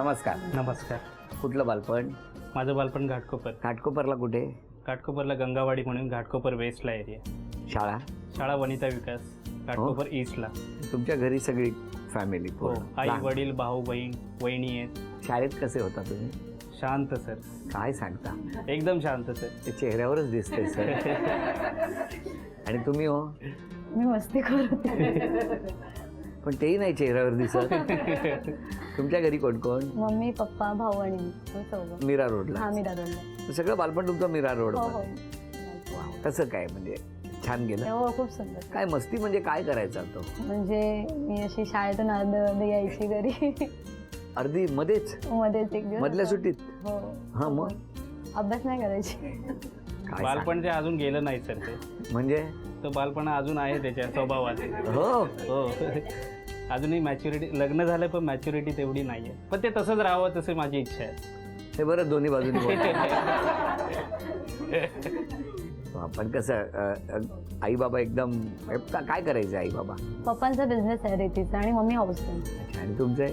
नमस्कार. नमस्कार. कुठलं बालपण? माझं बालपण घाटकोपर. घाटकोपरला कुठे? घाटकोपरला गंगावाडी म्हणून घाटकोपर वेस्टला एरिया. शाळा? शाळा वनिता विकास घाटकोपर ईस्टला. तुमच्या घरी सगळी फॅमिली? हो, आई वडील भाऊ बहीण वहिनी आहेत. शाळेत कसे होता तुम्ही? शांत सर. काय सांगता? एकदम शांत सर. ते चेहऱ्यावरच दिसते सर. आणि तुम्ही हो? मी मस्ती करते. पण तेही नाही चेहऱ्यावर दिसत. तुमच्या घरी कोण कोण? मम्मी पप्पा भाऊ आणि मी चौघं. मीरा रोडला? हा, मीरा रोडला. सगळं बालपण तुमचं मीरा रोड? हो हो. कसं काय म्हणजे छान गेलं? हो, खूप सुंदर. काय मस्ती म्हणजे काय करायचा तो? म्हणजे मी अशी शाळेतून अर्ध यायची घरी. अर्धी मध्येच? मध्येच एक दिवस. मधल्या सुट्टीत? हो. हा, मग अभ्यास नाही करायची. काय बालपण ते अजून गेलं नाही सर. ते म्हणजे तो बालपण अजून आहे त्याच्या स्वभावात. हो हो. अजूनही मॅच्युरिटी, लग्न झालं पण मॅच्युरिटी तेवढी नाही आहे. पण ते तसंच राहावं तसं माझी इच्छा आहे. हे बरं, दोन्ही बाजूनी आपण कसं आई बाबा एकदम काय करायचं? आई बाबा? पप्पांचा बिझनेस आहे रेतीचा आणि मम्मी हाऊस. आणि तुमचे?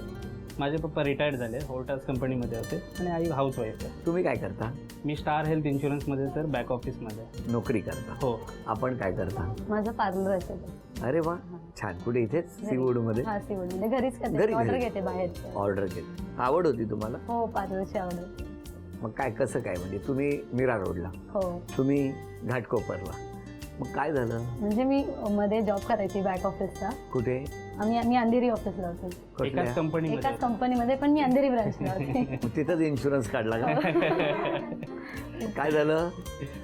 माझे पप्पा रिटायर्ड झाले, होल्टास कंपनीमध्ये होते आणि आई हाऊस वाईफ आहे. तुम्ही काय करता? मी स्टार हेल्थ इन्शुरन्समध्ये सर बॅक ऑफिसमध्ये नोकरी करता? हो. आपण काय करता? माझं पार्लर असेल. अरे वा, छान. कुठे? इथेच सीवूड मध्ये? हा, सीवूड मध्ये. घरीच करते. घरी? ऑर्डर घेते बाहेर. ऑर्डर घेते. आवड होती तुम्हाला? हो, पार्लरची आवड. मग काय कसं काय? म्हणजे तुम्ही मीरा रोडला, हो, तुम्ही घाटकोपरला, मग काय झालं? म्हणजे मी मध्ये जॉब करायची बॅक ऑफिसचा. कुठे? मी अंधेरी ऑफिसला होते. कुठल्या? एकाच कंपनीमध्ये. एकाच कंपनीमध्ये, पण मी अंधेरी ब्रांचला होते. मग तिथंच इन्शुरन्स काढला का? काय झालं?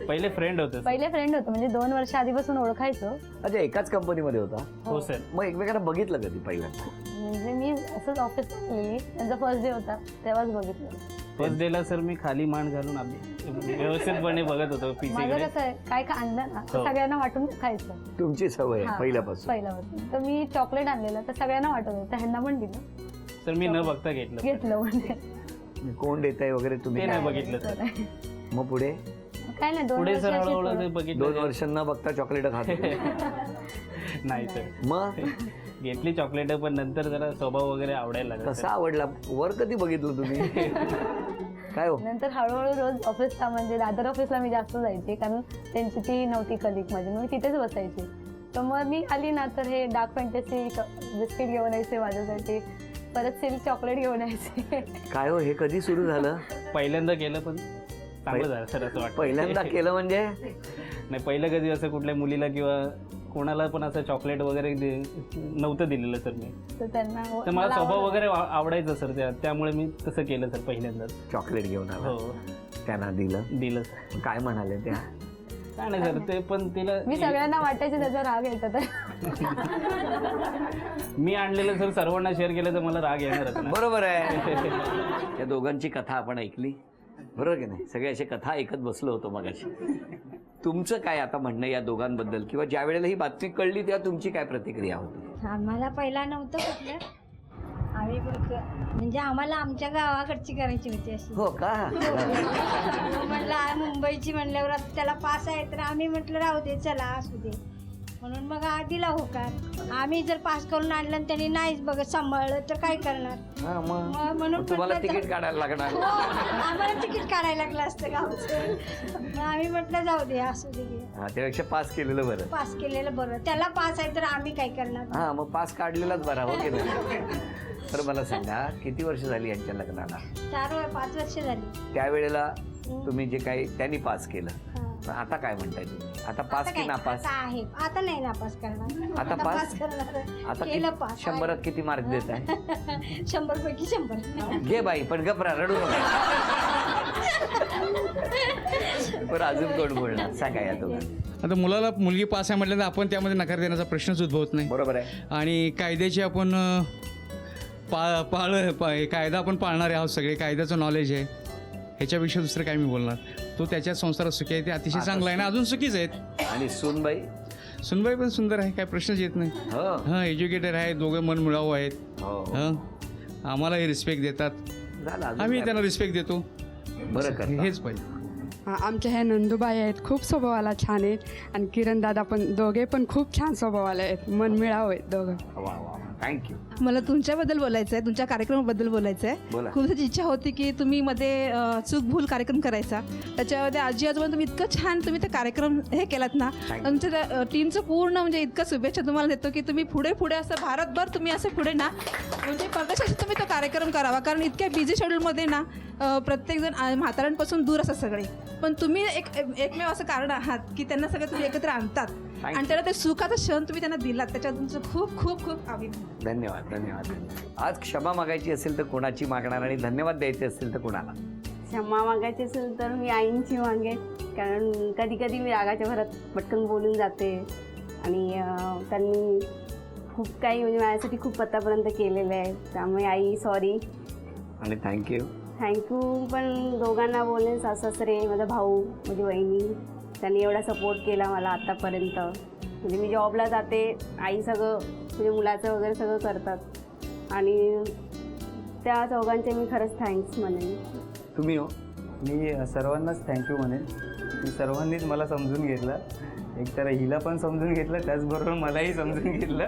पहिले फ्रेंड होते. पहिले फ्रेंड होतो, म्हणजे 2 वर्ष आधीपासून ओळखायचो. अच्छा, एकाच कंपनीमध्ये होता? हो सर. मग एकमेकांना बघितलं कधी पहिल्यांदा? म्हणजे मी असंच ऑफिस गेली, त्यांचा फर्स्ट डे होता तेव्हाच बघितलं. फर्स्ट डेला सर मी खाली मान घालून व्यवस्थितपणे बघत होतो माझं पिसेकडे. कसं आहे, काय आणलं ना तर हो. सगळ्यांना वाटून खायचं. तुमची सवय हा, आहे पहिल्यापासून? पहिल्यापासून. तर मी चॉकलेट आणलेलं तर सगळ्यांना वाटत होतं, ह्यांना पण दिलं. सर मी न बघता घेतलं. घेतलं म्हणजे. कोण देत आहे वगैरे तुम्ही? ते नाही काय? बघितलं सर. मग पुढे? काय नाही, 2 पुढे वर्ष सर अशीच हळूहळू ते ओळख. बघितलं. 2 वर्षांना बघता चॉकलेट खात होते? नाही सर. मग घेतली चॉकलेट, पण नंतर जरा स्वभाव वगैरे आवडायला लागला. कसा आवडला? वर कधी बघितलं तुम्ही? काय हो? नंतर हळूहळू रोज ऑफिसला, म्हणजे दादर ऑफिसला मी जास्त जायची, कारण त्यांची ती नव्हती कलिक माझी, मग मी तिथेच बसायची. तर मग मी आली ना तर हे डार्क फॅन्टसी बिस्किट घेऊन यायचे माझ्यासाठी, परत सिल्क चॉकलेट घेऊन यायचे. काय हो, हे कधी सुरू झालं? पहिल्यांदा केलं पण चांगलं झालं सर असं वाटतं. पहिल्यांदा केलं म्हणजे? नाही, पहिलं कधी असं कुठल्या मुलीला किंवा कोणाला पण असं चॉकलेट वगैरे नव्हतं दिलेलं सर मी. तर त्यांना तर मला स्वभाव वगैरे आवडायचा सर, त्यामुळे मी तसं केलं सर पहिल्यांदा. चॉकलेट घेऊन आला? हो, त्यांना दिलं सर. काय म्हणाले त्या? काय नाही सर, ते पण तिला मी सगळ्यांना वाटायचे, त्याचा राग यायचा. तर मी आणलेलं सर सर्वांना शेअर केलं तर मला राग येणारच ना. बरोबर आहे. त्या दोघांची कथा आपण ऐकली, बरोबर की नाही? सगळे असे कथा ऐकत बसलो होतो मगाशी. तुमचं काय आता म्हणणं या दोघांबद्दल, किंवा ज्या वेळेला ही बातमी कळली तेव्हा तुमची काय प्रतिक्रिया होती? आम्हाला पहिला नव्हतं कुठलं, आम्ही म्हणजे आम्हाला आमच्या गावाकडची करायची होती अशी. हो का? म्हटलं मुंबईची म्हणल्यावर आता त्याला पास आहे, तर आम्ही म्हटलं राहू दे, चला असू दे, म्हणून मग दिला होकार. आम्ही जर पास करून आणलं आणि त्यांनी नाहीच बघत सांभाळलं तर काय करणार? हा, मग म्हणून तुम्हाला म्हटलं तिकीट काढायला लागणार. हो, आम्हाला तिकीट काढायला लागलं असतं गावचं. मग आम्ही म्हटलं जाऊ दे, असू दे, हा, त्यापेक्षा पास केलेलं बरं. पास केलेलं बरं. त्याला पास आहे तर आम्ही काय करणार? हा, मग पास काढलेलाच बरा, हो की नाही? तर मला सांगा, किती वर्ष झाली यांच्या लग्नाला? 5 वर्ष झाली. त्यावेळेला तुम्ही जे काही त्यांनी पास केलं, हा. मग आता काय म्हणताय तुम्ही? आता पास की नापास? आता आहे, आता नाही नापास करणार. आता पास करणार. आता केलं पास. 100 किती मार्क देत आहे? 100 पैकी 100. घे बाई, पण गपरा, रडू नका. बरं, अजून कोण बोलणार? सांगा या दोघांना. आता मुलगी पास आहे म्हटल्यानंतर आपण त्यामध्ये नकार देण्याचा प्रश्नच उद्भवत नाही. बरोबर आहे. आणि कायद्याची आपण कायदा आपण पाळणारे आहोत, सगळे कायद्याचं नॉलेज आहे. ह्याच्यापेक्षा दुसरं काय मी बोलणार? तो त्याच्या संसारात सुखी आहे, ते अतिशय चांगलं आहे ना. अजून सुखीच आहेत. आणि सुनबाई? सुनबाई पण सुंदर आहे, काय प्रश्नच येत नाही. हो. हां, एज्युकेटेड आहे, दोघं मन मिळावू आहेत. हो. हां, आम्हालाही रिस्पेक्ट देतात, झालं, अजून आम्ही काय? त्यांना रिस्पेक्ट देतो. बरं करता. हेच पाहिजे. आमच्या ह्या नंदुबाई आहेत, खूप स्वभावाला छान आहेत. आणि किरण दादा पण, दोघे पण खूप छान स्वभावाला आहेत, मन मिळावं आहेत दोघं. वा वा वा. थँक्यू. मला तुमच्याबद्दल बोलायचं आहे, तुमच्या कार्यक्रमाबद्दल बोलायचं बोला. आहे. खूप त्याची इच्छा होती की तुम्ही मध्ये चूक भूल कार्यक्रम करायचा, त्याच्यामध्ये आजी आजोबा तुम्ही इतकं छान तुम्ही ते कार्यक्रम हे केलात ना, Thank you. तुमच्या टीमचं पूर्ण म्हणजे इतकं शुभेच्छा तुम्हाला देतो की तुम्ही पुढे पुढे असं भारतभर तुम्ही असं पुढे ना म्हणजे परदेशात तुम्ही तो कार्यक्रम करावा. कारण इतक्या बिझी शेड्यूलमध्ये ना प्रत्येकजण म्हाताऱ्यांपासून दूर असतात सगळे, पण तुम्ही एकमेव असं कारण आहात की त्यांना सगळं तुम्ही एकत्र आणतात you. आणि त्यांना ते सुखाचा क्षण तुम्ही त्यांना दिलात. त्याच्यात तुमचं खूप खूप खूप अभिनंदन. धन्यवाद धन्यवाद. आज क्षमा मागायची असेल तर कोणाची मागणार आणि धन्यवाद द्यायचे असतील तर कोणाला? क्षमा मागायची असेल तर मी आईंची मागेन, कारण कधी कधी मी रागाच्या भरात पटकन बोलून जाते आणि त्यांनी खूप काही म्हणजे माझ्यासाठी खूप आतापर्यंत केलेलं आहे. त्यामुळे आई सॉरी. आणि थँक्यू. थँक्यू पण दोघांना बोलेन, सासरे, माझा भाऊ, माझी वहिनी, त्यांनी एवढा सपोर्ट केला मला आत्तापर्यंत. म्हणजे मी जॉबला जाते, आई सगळं म्हणजे मुलाचं वगैरे सगळं करतात आणि त्या चौघांचे मी खरंच थँक्स म्हणेन. तुम्ही हो? मी सर्वांनाच थँक्यू म्हणेन की सर्वांनीच मला समजून घेतलं, एकतर हिला पण समजून घेतलं, त्याचबरोबर मलाही समजून घेतलं,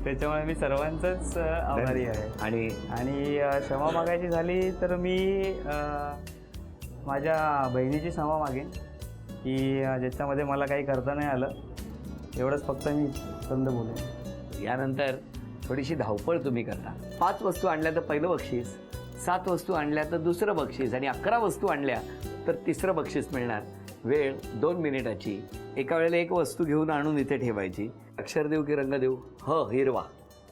त्याच्यामुळे मी सर्वांचंच आभारी आहे. आणि आणि क्षमा मागायची झाली तर मी माझ्या बहिणीची क्षमा मागेन की ज्याच्यामध्ये मला काही करता नाही आलं, एवढंच फक्त मी संद बोलेन. यानंतर थोडीशी धावपळ तुम्ही करता. 5 वस्तू आणल्या तर पहिलं बक्षीस, 7 वस्तू आणल्या तर दुसरं बक्षीस आणि 11 वस्तू आणल्या तर तिसरं बक्षीस मिळणार. वेळ 2 मिनिटाची. एका वेळेला एक वस्तू घेऊन आणून इथे ठेवायची. अक्षर देऊ की रंग देऊ? हिरवा.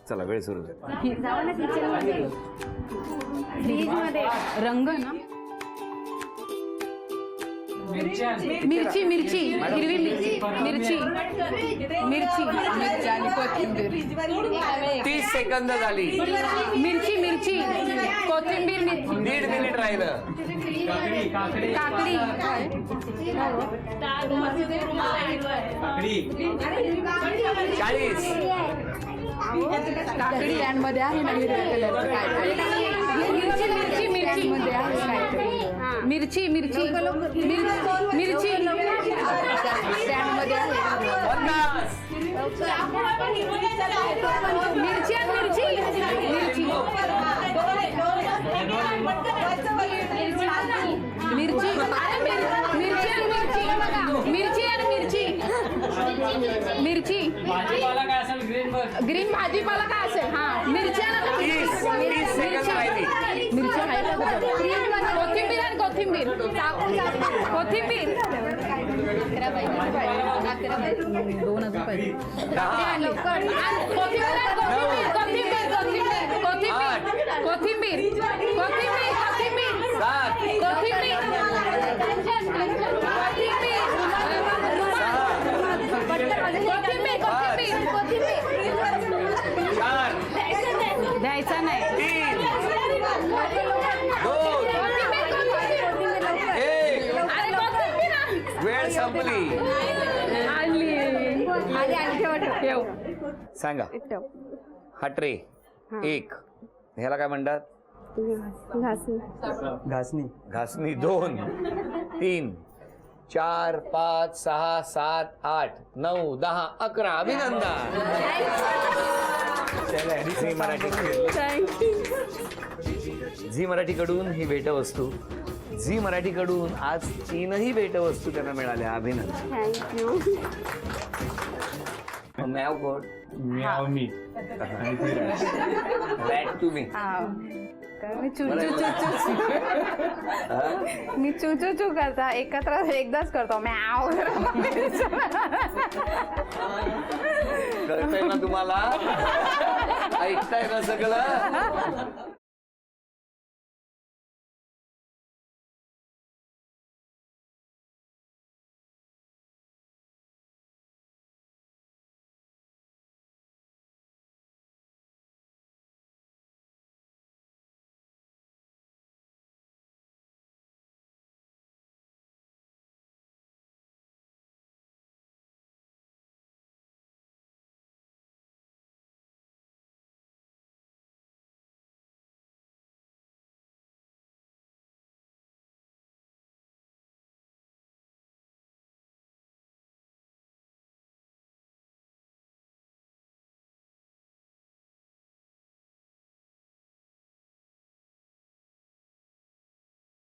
चला वेळ सुरू झाली. जाऊ ना किचनमध्ये, फ्रीजमध्ये. रंग ना, मिरची मिरची हिरवी मिरची मिरची मिरची मिरची आणि कोथिंबीर. 30 सेकंद झाली. मिरची मिरची कोथिंबीर मिरची. 1.5 मिनिट राहिलं. काकडी 40. काकडी मध्ये आहे ना हिरव्या कलरचं काय मिरची मिरची मिरची मध्ये आहे काय मिरची मिरची मिरची स्टँड मध्ये आहे 50. मिरची आणि मिरची मिरची मिरची मिरची आणि मिरची आणि मिरची मिरची भाजीपाला काय असेल ग्रीन भाजीपाला काय असेल. हा मिरची आणि 30 सेकंद राहिली. मिरची आहे का? कोथिंबीर आणि कोथिंबीर कोथिंबीर 2 अजून पाहिजे. 10. कोथिंबीर कोथिंबीर कोथिंबीर कोथिंबीर कोथिंबीर 7. कोथिंबीर द्यायचा नाही. 3, 2, 1. वेळ संपली. ठेव. सांगा. हा ट्रे 1. ह्याला काय म्हणतात? घासणी. घासणी 2, 3, 4, 5, 6, 7, 8, 9, 10, 11. अभिनंदन. झी मराठी झी मराठीकडून ही भेटवस्तू. झी मराठीकडून आज 3ही भेटवस्तू त्यांना मिळाल्या. अभिनंदन. थँक्यू. मॅव कोड मी रॅट तुम्ही. मी चू करता एकत्र एकदाच करतो मॅव. कळतंय ना तुम्हाला? ऐकताय ना सगळं?